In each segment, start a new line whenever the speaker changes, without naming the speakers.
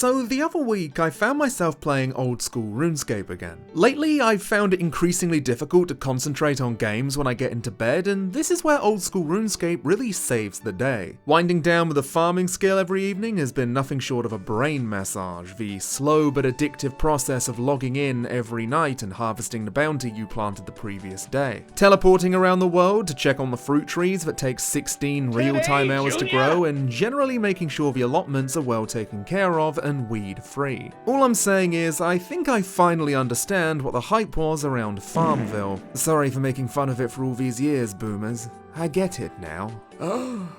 So the other week I found myself playing old school RuneScape again. Lately I've found it increasingly difficult to concentrate on games when I get into bed, and this is where old school RuneScape really saves the day. Winding down with a farming skill every evening has been nothing short of a brain massage, the slow but addictive process of logging in every night and harvesting the bounty you planted the previous day. Teleporting around the world to check on the fruit trees that take 16 real-time hours to grow, and generally making sure the allotments are well taken care of and weed-free. All I'm saying is, I think I finally understand what the hype was around Farmville. Sorry for making fun of it for all these years, boomers. I get it now.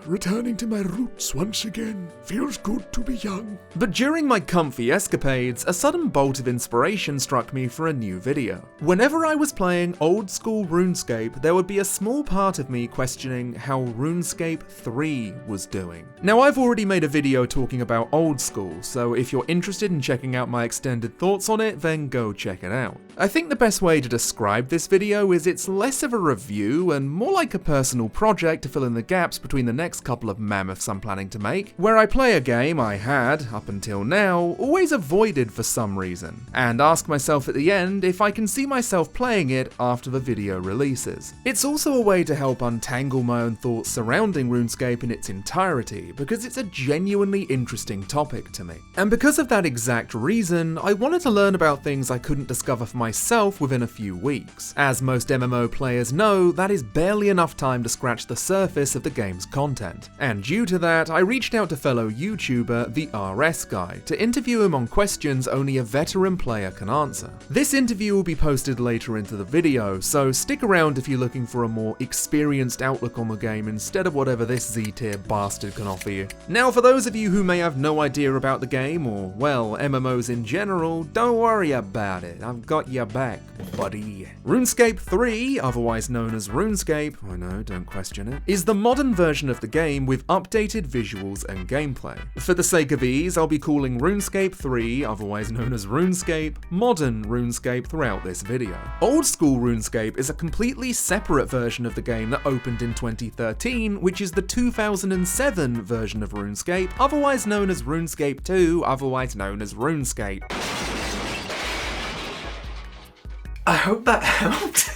Returning to my roots once again. Feels good to be young.
But during my comfy escapades, a sudden bolt of inspiration struck me for a new video. Whenever I was playing old school RuneScape, there would be a small part of me questioning how RuneScape 3 was doing. Now, I've already made a video talking about old school, so if you're interested in checking out my extended thoughts on it, then go check it out. I think the best way to describe this video is it's less of a review and more like a personal project to fill in the gaps between the next couple of mammoths I'm planning to make, where I play a game I had, up until now, always avoided for some reason, and ask myself at the end if I can see myself playing it after the video releases. It's also a way to help untangle my own thoughts surrounding RuneScape in its entirety, because it's a genuinely interesting topic to me. And because of that exact reason, I wanted to learn about things I couldn't discover for myself within a few weeks. As most MMO players know, that is barely enough time to scratch the surface of the game's content. And due to that, I reached out to fellow YouTuber, the RS Guy, to interview him on questions only a veteran player can answer. This interview will be posted later into the video, so stick around if you're looking for a more experienced outlook on the game instead of whatever this Z-tier bastard can offer you. Now, for those of you who may have no idea about the game, or, well, MMOs in general, don't worry about it, I've got your back, buddy. RuneScape 3, otherwise known as RuneScape, I know, don't question it, is the modern version of the game with updated visuals and gameplay. For the sake of ease, I'll be calling RuneScape 3, otherwise known as RuneScape, modern RuneScape throughout this video. Old school RuneScape is a completely separate version of the game that opened in 2013, which is the 2007 version of RuneScape, otherwise known as RuneScape 2, otherwise known as RuneScape. I hope that helped.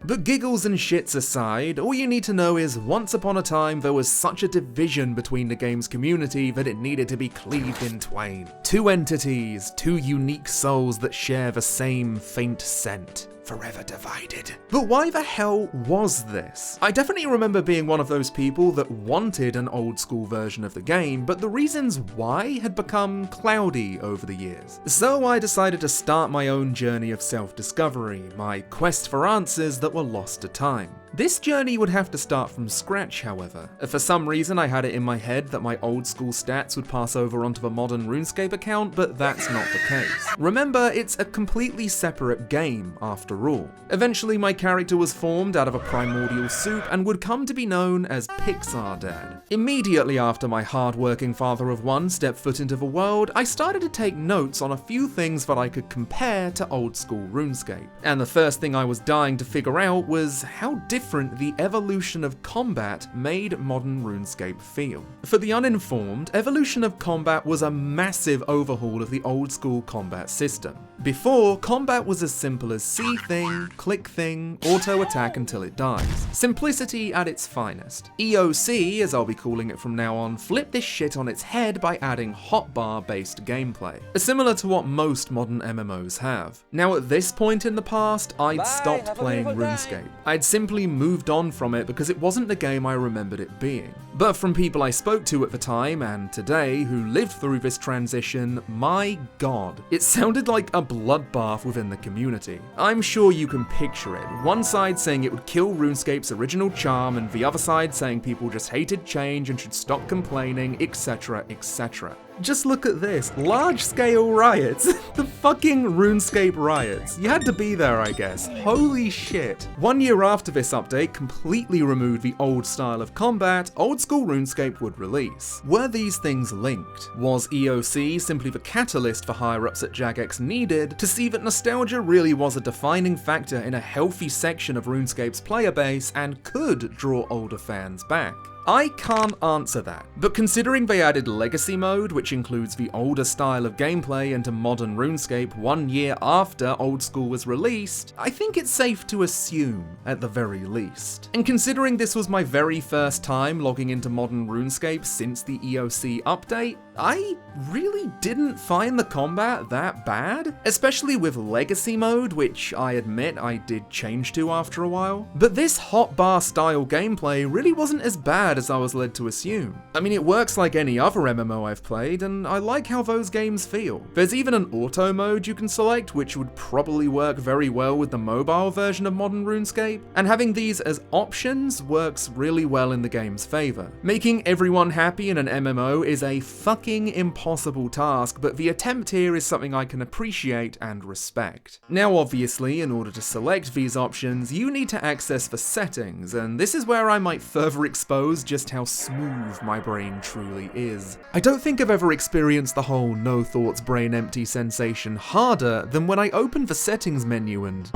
But giggles and shits aside, all you need to know is once upon a time there was such a division between the game's community that it needed to be cleaved in twain. Two entities, two unique souls that share the same faint scent. Forever divided. But why the hell was this? I definitely remember being one of those people that wanted an old school version of the game, but the reasons why had become cloudy over the years. So I decided to start my own journey of self-discovery, my quest for answers that were lost to time. This journey would have to start from scratch, however. For some reason I had it in my head that my old school stats would pass over onto the modern RuneScape account, but that's not the case. Remember, it's a completely separate game after all. Eventually my character was formed out of a primordial soup and would come to be known as Pixar Dad. Immediately after my hard-working father of one stepped foot into the world, I started to take notes on a few things that I could compare to old school RuneScape. And the first thing I was dying to figure out was how different the evolution of combat made modern RuneScape feel. For the uninformed, evolution of combat was a massive overhaul of the old school combat system. Before, combat was as simple as see thing, click thing, auto attack until it dies. Simplicity at its finest. EOC, as I'll be calling it from now on, flipped this shit on its head by adding hotbar based gameplay, similar to what most modern MMOs have. Now at this point in the past, I'd stopped playing RuneScape. I'd simply moved on from it because it wasn't the game I remembered it being. But from people I spoke to at the time and today who lived through this transition, my god, it sounded like a bloodbath within the community. I'm sure you can picture it. One side saying it would kill RuneScape's original charm, and the other side saying people just hated change and should stop complaining, etc, etc. Just look at this, large-scale riots. The fucking RuneScape riots. You had to be there, I guess. Holy shit. 1 year after this update completely removed the old style of combat, old school RuneScape would release. Were these things linked? Was EOC simply the catalyst for higher-ups at Jagex needed to see that nostalgia really was a defining factor in a healthy section of RuneScape's player base and could draw older fans back? I can't answer that, but considering they added Legacy Mode, which includes the older style of gameplay, into modern RuneScape 1 year after Old School was released, I think it's safe to assume, at the very least. And considering this was my very first time logging into modern RuneScape since the EOC update, I really didn't find the combat that bad, especially with Legacy Mode, which I admit I did change to after a while. But this hotbar style gameplay really wasn't as bad as I was led to assume. I mean, it works like any other MMO I've played, and I like how those games feel. There's even an auto mode you can select, which would probably work very well with the mobile version of modern RuneScape, and having these as options works really well in the game's favour. Making everyone happy in an MMO is a fucking impossible task, but the attempt here is something I can appreciate and respect. Now obviously, in order to select these options, you need to access the settings, and this is where I might further expose just how smooth my brain truly is. I don't think I've ever experienced the whole no thoughts brain empty sensation harder than when I opened the settings menu and...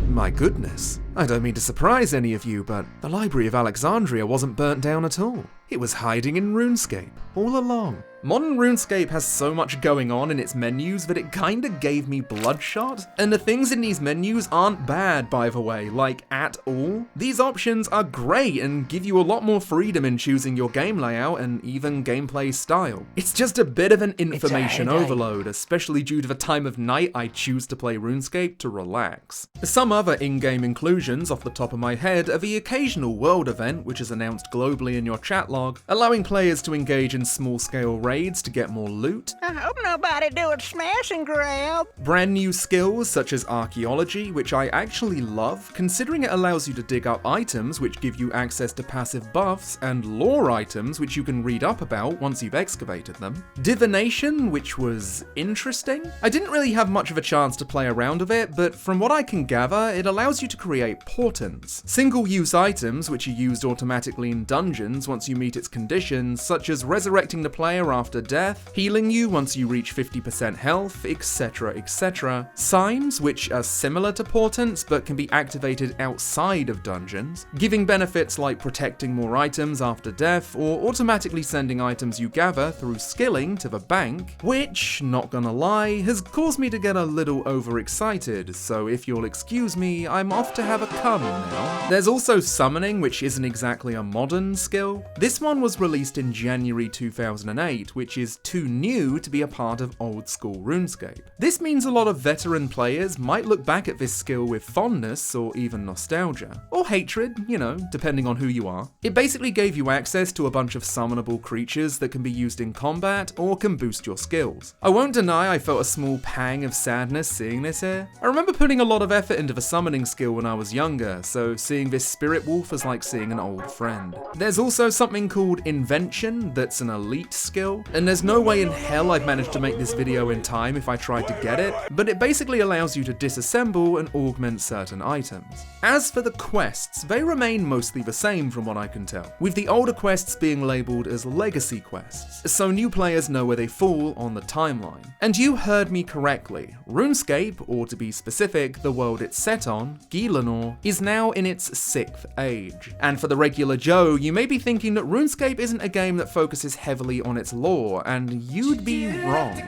my goodness. I don't mean to surprise any of you, but the Library of Alexandria wasn't burnt down at all. It was hiding in RuneScape, all along. Modern RuneScape has so much going on in its menus that it kinda gave me bloodshot, and the things in these menus aren't bad, by the way, like at all. These options are great and give you a lot more freedom in choosing your game layout and even gameplay style. It's just a bit of an information overload, especially due to the time of night I choose to play RuneScape to relax. Some other in-game inclusions off the top of my head are the occasional world event, which is announced globally in your chat log, allowing players to engage in small-scale raids to get more loot.
I hope nobody do a smash and grab.
Brand new skills such as archaeology, which I actually love, considering it allows you to dig up items which give you access to passive buffs, and lore items which you can read up about once you've excavated them. Divination, which was interesting. I didn't really have much of a chance to play around with it, but from what I can gather, it allows you to create portents, single-use items which are used automatically in dungeons once you meet its conditions, such as resurrecting the player after death, healing you once you reach 50% health, etc, etc. Signs, which are similar to portents but can be activated outside of dungeons, giving benefits like protecting more items after death or automatically sending items you gather through skilling to the bank, which, not gonna lie, has caused me to get a little overexcited, so if you'll excuse me, I'm off to have a cum now. There's also summoning, which isn't exactly a modern skill. This one was released in January 2008, which is too new to be a part of Old School RuneScape. This means a lot of veteran players might look back at this skill with fondness or even nostalgia. Or hatred, you know, depending on who you are. It basically gave you access to a bunch of summonable creatures that can be used in combat or can boost your skills. I won't deny I felt a small pang of sadness seeing this here. I remember putting a lot of effort into the summoning skill when I was younger, so seeing this spirit wolf was like seeing an old friend. There's also something called Invention that's an elite skill, and there's no way in hell I'd manage to make this video in time if I tried to get it, but it basically allows you to disassemble and augment certain items. As for the quests, they remain mostly the same from what I can tell, with the older quests being labelled as legacy quests, so new players know where they fall on the timeline. And you heard me correctly, RuneScape, or to be specific, the world it's set on, Gielinor, is now in its 6th age. And for the regular Joe, you may be thinking that RuneScape isn't a game that focuses heavily on its lore, and you'd be wrong.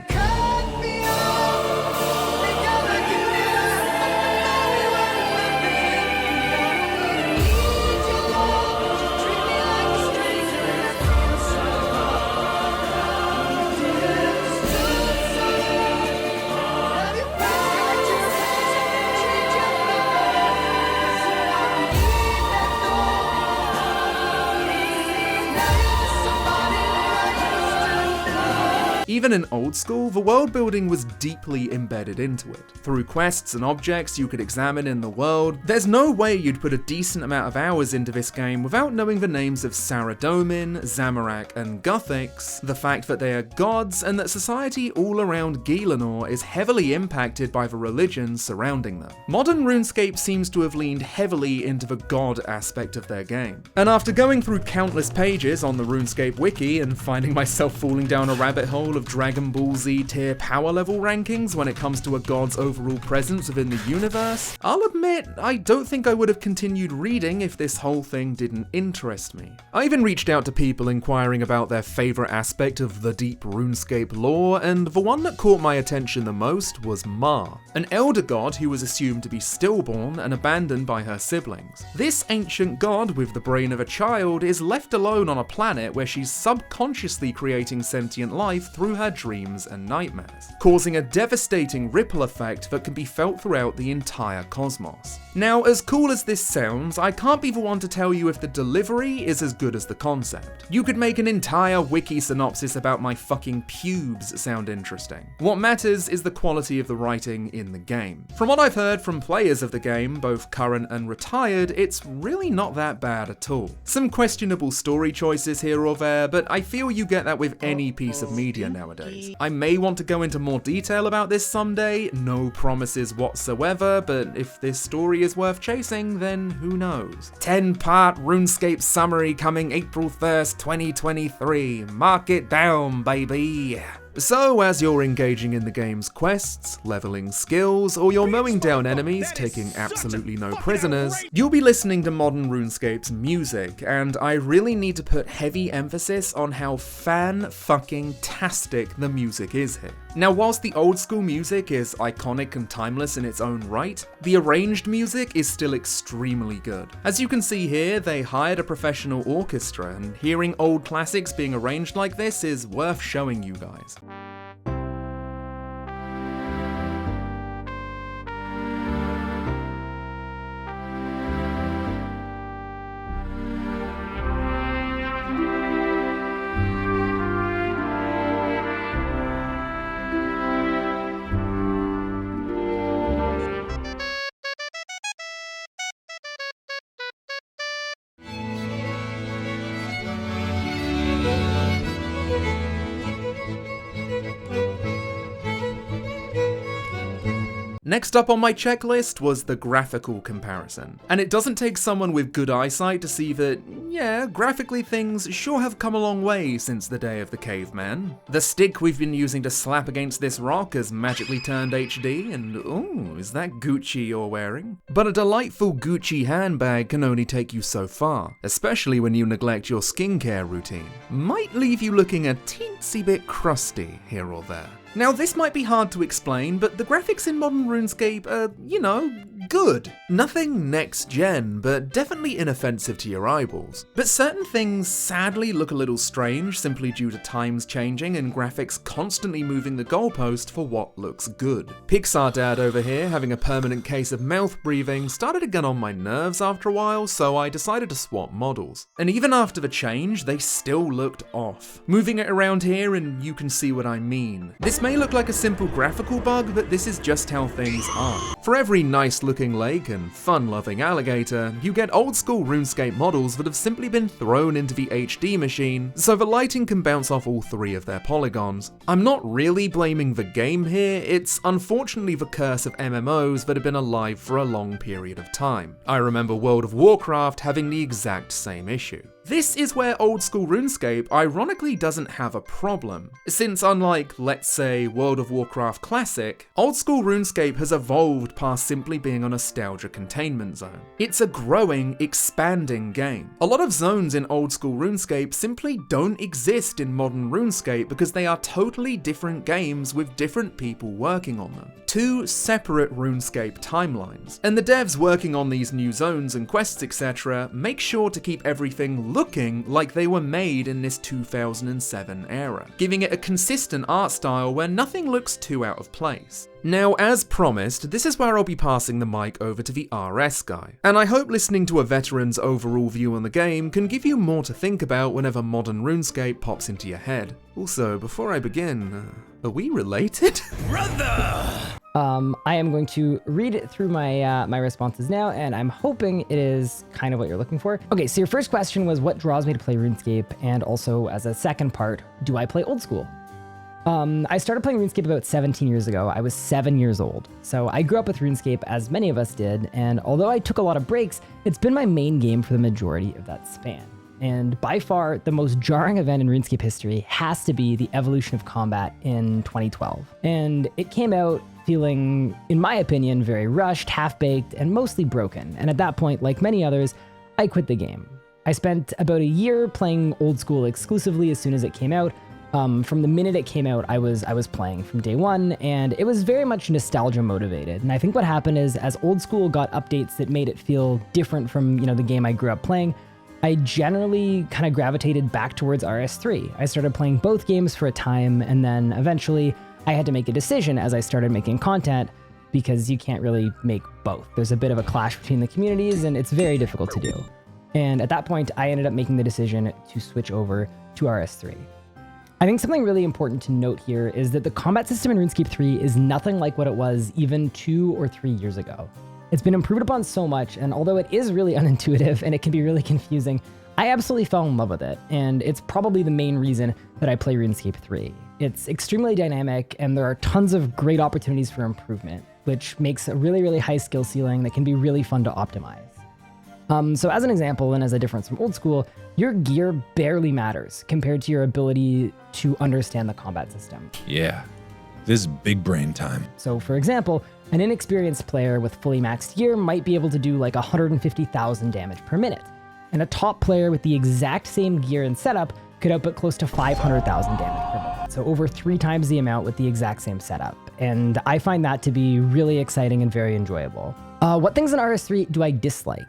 Even in Old School, the world building was deeply embedded into it. Through quests and objects you could examine in the world, there's no way you'd put a decent amount of hours into this game without knowing the names of Saradomin, Zamorak, and Guthix, the fact that they are gods, and that society all around Gielinor is heavily impacted by the religions surrounding them. Modern RuneScape seems to have leaned heavily into the god aspect of their game. And after going through countless pages on the RuneScape wiki and finding myself falling down a rabbit hole of Dragon Ball Z tier power level rankings when it comes to a god's overall presence within the universe, I'll admit I don't think I would have continued reading if this whole thing didn't interest me. I even reached out to people inquiring about their favourite aspect of the deep RuneScape lore, and the one that caught my attention the most was Ma, an elder god who was assumed to be stillborn and abandoned by her siblings. This ancient god with the brain of a child is left alone on a planet where she's subconsciously creating sentient life through her dreams and nightmares, causing a devastating ripple effect that can be felt throughout the entire cosmos. Now, as cool as this sounds, I can't be the one to tell you if the delivery is as good as the concept. You could make an entire wiki synopsis about my fucking pubes sound interesting. What matters is the quality of the writing in the game. From what I've heard from players of the game, both current and retired, it's really not that bad at all. Some questionable story choices here or there, but I feel you get that with any piece of media nowadays. I may want to go into more detail about this someday, no promises whatsoever, but if this story is worth chasing, then who knows. 10-part RuneScape summary coming April 1st, 2023. Mark it down, baby. So, as you're engaging in the game's quests, leveling skills, or you're mowing down enemies, taking absolutely no prisoners, you'll be listening to modern RuneScape's music, and I really need to put heavy emphasis on how fan-fucking-tastic the music is here. Now, whilst the old school music is iconic and timeless in its own right, the arranged music is still extremely good. As you can see here, they hired a professional orchestra, and hearing old classics being arranged like this is worth showing you guys. Next up on my checklist was the graphical comparison. And it doesn't take someone with good eyesight to see that, yeah, graphically things sure have come a long way since the day of the caveman. The stick we've been using to slap against this rock has magically turned HD, and ooh, is that Gucci you're wearing? But a delightful Gucci handbag can only take you so far, especially when you neglect your skincare routine. Might leave you looking a teensy bit crusty here or there. Now, this might be hard to explain, but the graphics in modern RuneScape are, good. Nothing next gen, but definitely inoffensive to your eyeballs. But certain things sadly look a little strange simply due to times changing and graphics constantly moving the goalpost for what looks good. Pixar Dad over here, having a permanent case of mouth breathing, started to get on my nerves after a while, so I decided to swap models. And even after the change, they still looked off. Moving it around here and you can see what I mean. This may look like a simple graphical bug, but this is just how things are. For every nice looking lake and fun-loving alligator, you get old school RuneScape models that have simply been thrown into the HD machine, so the lighting can bounce off all three of their polygons. I'm not really blaming the game here, it's unfortunately the curse of MMOs that have been alive for a long period of time. I remember World of Warcraft having the exact same issue. This is where old school RuneScape ironically doesn't have a problem, since unlike, let's say, World of Warcraft Classic, old school RuneScape has evolved past simply being a nostalgia containment zone. It's a growing, expanding game. A lot of zones in old school RuneScape simply don't exist in modern RuneScape because they are totally different games with different people working on them. Two separate RuneScape timelines. And the devs working on these new zones and quests etc. make sure to keep everything looking like they were made in this 2007 era, giving it a consistent art style where nothing looks too out of place. Now, as promised, this is where I'll be passing the mic over to the RS guy, and I hope listening to a veteran's overall view on the game can give you more to think about whenever modern RuneScape pops into your head. Also, before I begin, are we related? Brother!
I am going to read it through my my responses now, and I'm hoping it is kind of what you're looking for. Okay, so your first question was what draws me to play RuneScape, and also as a second part, do I play old school? I started playing RuneScape about 17 years ago. I was 7 years old. So I grew up with RuneScape, as many of us did, and although I took a lot of breaks, it's been my main game for the majority of that span. And by far, the most jarring event in RuneScape history has to be the evolution of combat in 2012. And it came out feeling, in my opinion, very rushed, half-baked, and mostly broken. And at that point, like many others, I quit the game. I spent about a year playing Old School exclusively as soon as it came out. From the minute it came out, I was playing from day one, and it was very much nostalgia motivated. And I think what happened is, as Old School got updates that made it feel different from, the game I grew up playing, I generally kind of gravitated back towards RS3. I started playing both games for a time, and then eventually I had to make a decision as I started making content, because you can't really make both. There's a bit of a clash between the communities, and it's very difficult to do. And at that point, I ended up making the decision to switch over to RS3. I think something really important to note here is that the combat system in RuneScape 3 is nothing like what it was even 2 or 3 years ago. It's been improved upon so much, and although it is really unintuitive and it can be really confusing, I absolutely fell in love with it, and it's probably the main reason that I play RuneScape 3. It's extremely dynamic, and there are tons of great opportunities for improvement, which makes a really, really high skill ceiling that can be really fun to optimize. So as an example, and as a difference from Old School, your gear barely matters compared to your ability to understand the combat system.
Yeah, this is big brain time.
So for example, an inexperienced player with fully maxed gear might be able to do like 150,000 damage per minute. And a top player with the exact same gear and setup could output close to 500,000 damage per minute. So over 3 times the amount with the exact same setup. And I find that to be really exciting and very enjoyable. What things in RS3 do I dislike?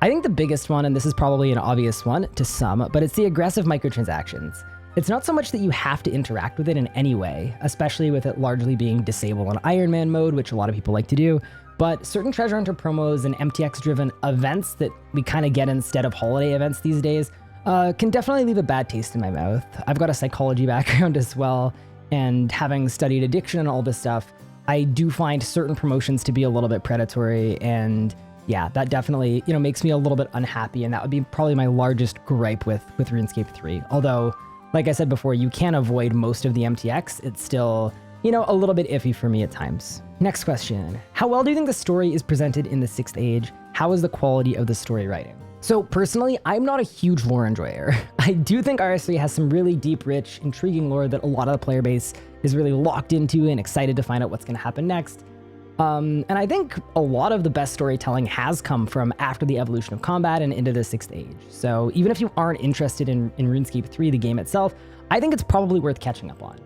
I think the biggest one, and this is probably an obvious one to some, but it's the aggressive microtransactions. It's not so much that you have to interact with it in any way, especially with it largely being disabled on Iron Man mode, which a lot of people like to do, but certain treasure hunter promos and MTX-driven events that we kind of get instead of holiday events these days can definitely leave a bad taste in my mouth. I've got a psychology background as well, and having studied addiction and all this stuff, I do find certain promotions to be a little bit predatory, and yeah, that definitely, makes me a little bit unhappy, and that would be probably my largest gripe with RuneScape 3. Although, like I said before, you can avoid most of the MTX, it's still, a little bit iffy for me at times. Next question. How well do you think the story is presented in the 6th Age? How is the quality of the story writing? So personally, I'm not a huge lore enjoyer. I do think RS3 has some really deep, rich, intriguing lore that a lot of the player base is really locked into and excited to find out what's going to happen next. And I think a lot of the best storytelling has come from after the evolution of combat and into the 6th Age. So even if you aren't interested in RuneScape 3, the game itself, I think it's probably worth catching up on.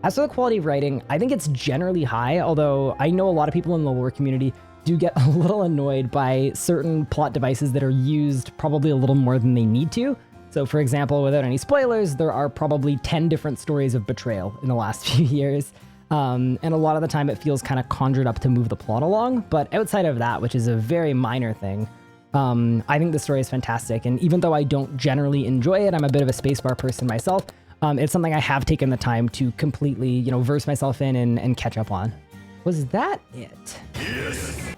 As for the quality of writing, I think it's generally high, although I know a lot of people in the lore community do get a little annoyed by certain plot devices that are used probably a little more than they need to. So for example, without any spoilers, there are probably 10 different stories of betrayal in the last few years. And a lot of the time it feels kind of conjured up to move the plot along, but outside of that, which is a very minor thing, I think the story is fantastic. And even though I don't generally enjoy it, I'm a bit of a spacebar person myself, it's something I have taken the time to completely, verse myself in and catch up on. Was that it?
Yes.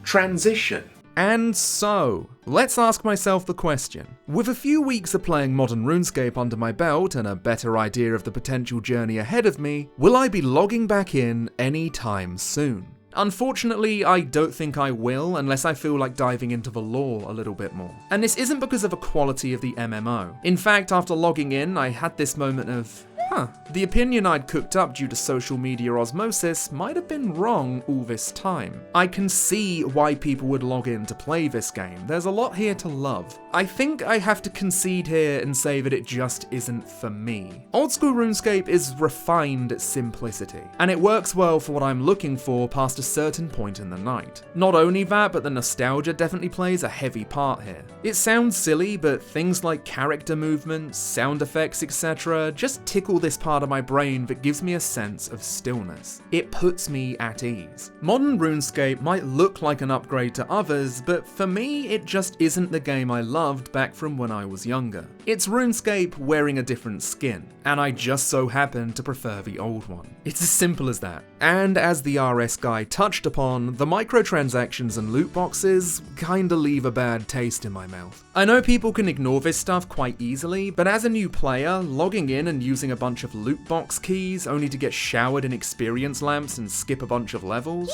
Transition. And so, let's ask myself the question. With a few weeks of playing modern RuneScape under my belt and a better idea of the potential journey ahead of me, will I be logging back in anytime soon? Unfortunately, I don't think I will unless I feel like diving into the lore a little bit more. And this isn't because of the quality of the MMO. In fact, after logging in, I had this moment of, the opinion I'd cooked up due to social media osmosis might have been wrong all this time. I can see why people would log in to play this game. There's a lot here to love. I think I have to concede here and say that it just isn't for me. Old School RuneScape is refined simplicity, and it works well for what I'm looking for past a certain point in the night. Not only that, but the nostalgia definitely plays a heavy part here. It sounds silly, but things like character movements, sound effects, etc. just tickle this part of my brain that gives me a sense of stillness. It puts me at ease. Modern RuneScape might look like an upgrade to others, but for me, it just isn't the game I loved back from when I was younger. It's RuneScape wearing a different skin, and I just so happen to prefer the old one. It's as simple as that. And as the RS guy touched upon, the microtransactions and loot boxes kinda leave a bad taste in my mouth. I know people can ignore this stuff quite easily, but as a new player, logging in and using a bunch of loot box keys only to get showered in experience lamps and skip a bunch of levels,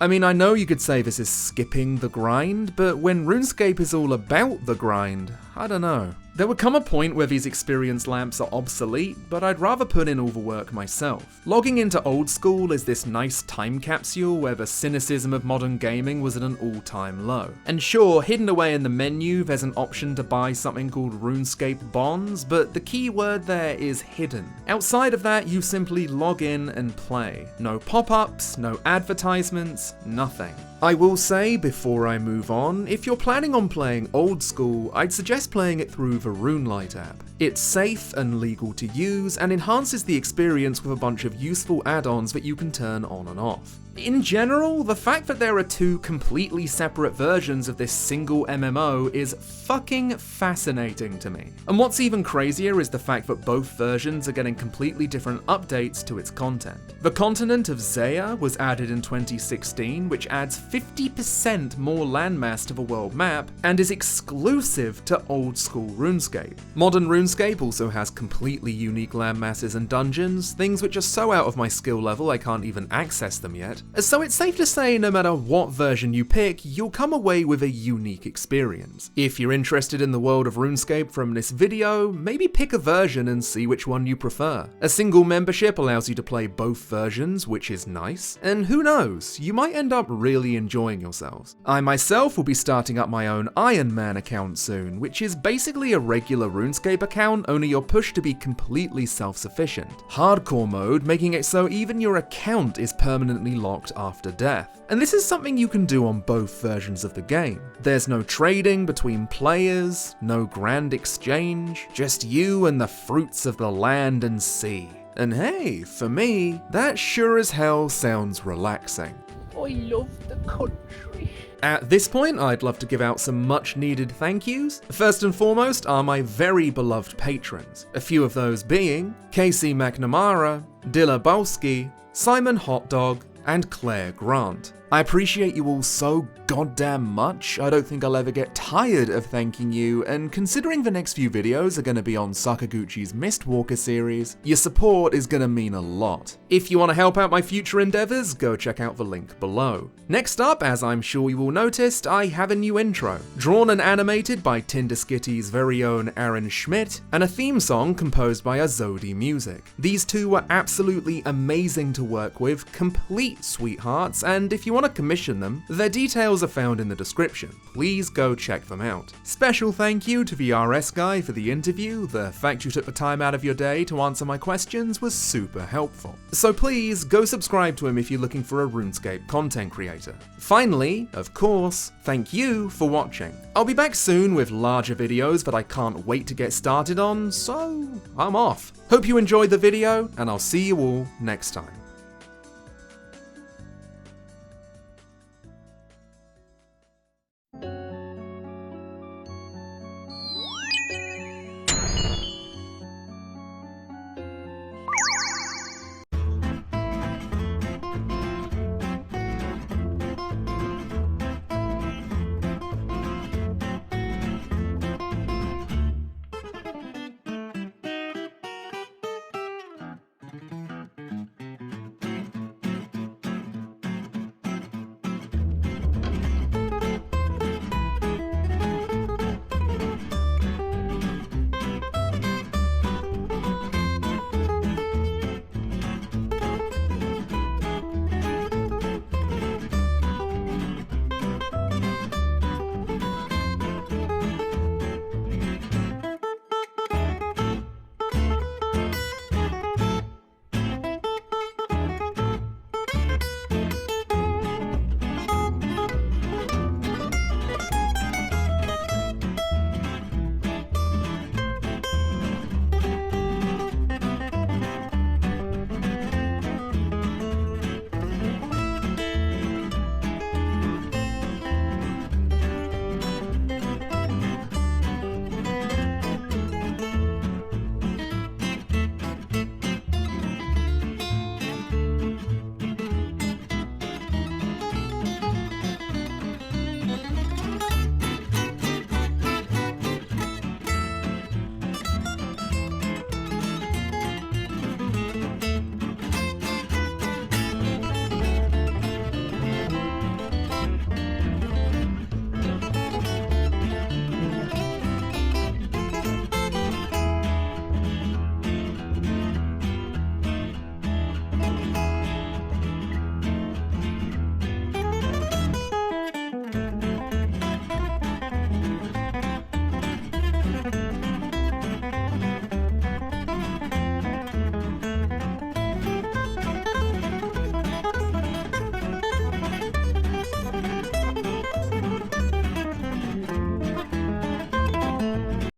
I mean, I know you could say this is skipping the grind, but when RuneScape is all about the grind, I don't know. There would come a point where these experience lamps are obsolete, but I'd rather put in all the work myself. Logging into Old School is this nice time capsule where the cynicism of modern gaming was at an all-time low. And sure, hidden away in the menu, there's an option to buy something called RuneScape Bonds, but the key word there is hidden. Outside of that, you simply log in and play. No pop-ups, no advertisements, nothing. I will say, before I move on, if you're planning on playing Old School, I'd suggest playing it through the RuneLite app. It's safe and legal to use, and enhances the experience with a bunch of useful add-ons that you can turn on and off. In general, the fact that there are two completely separate versions of this single MMO is fucking fascinating to me. And what's even crazier is the fact that both versions are getting completely different updates to its content. The continent of Zaya was added in 2016, which adds 50% more landmass to the world map, and is exclusive to Old School RuneScape. Modern RuneScape also has completely unique landmasses and dungeons, things which are so out of my skill level I can't even access them yet. So it's safe to say no matter what version you pick, you'll come away with a unique experience. If you're interested in the world of RuneScape from this video, maybe pick a version and see which one you prefer. A single membership allows you to play both versions, which is nice, and who knows, you might end up really enjoying yourselves. I myself will be starting up my own Iron Man account soon, which is basically a regular RuneScape account, only you're pushed to be completely self-sufficient. Hardcore mode, making it so even your account is permanently locked after death. And this is something you can do on both versions of the game. There's no trading between players, no grand exchange, just you and the fruits of the land and sea. And hey, for me, that sure as hell sounds relaxing.
I love the country.
At this point, I'd love to give out some much needed thank yous. First and foremost are my very beloved patrons, a few of those being Casey McNamara, Dilla Balski, Simon Hotdog, and Claire Grant. I appreciate you all so goddamn much, I don't think I'll ever get tired of thanking you, and considering the next few videos are going to be on Sakaguchi's Mistwalker series, your support is going to mean a lot. If you want to help out my future endeavours, go check out the link below. Next up, as I'm sure you all noticed, I have a new intro, drawn and animated by Tinderskitty's very own Aaron Schmidt, and a theme song composed by Azodi Music. These two were absolutely amazing to work with, complete sweethearts, and if you want to commission them, their details are found in the description. Please go check them out. Special thank you to the RS guy for the interview. The fact you took the time out of your day to answer my questions was super helpful. So please go subscribe to him if you're looking for a RuneScape content creator. Finally, of course, thank you for watching. I'll be back soon with larger videos that I can't wait to get started on, so I'm off. Hope you enjoyed the video, and I'll see you all next time.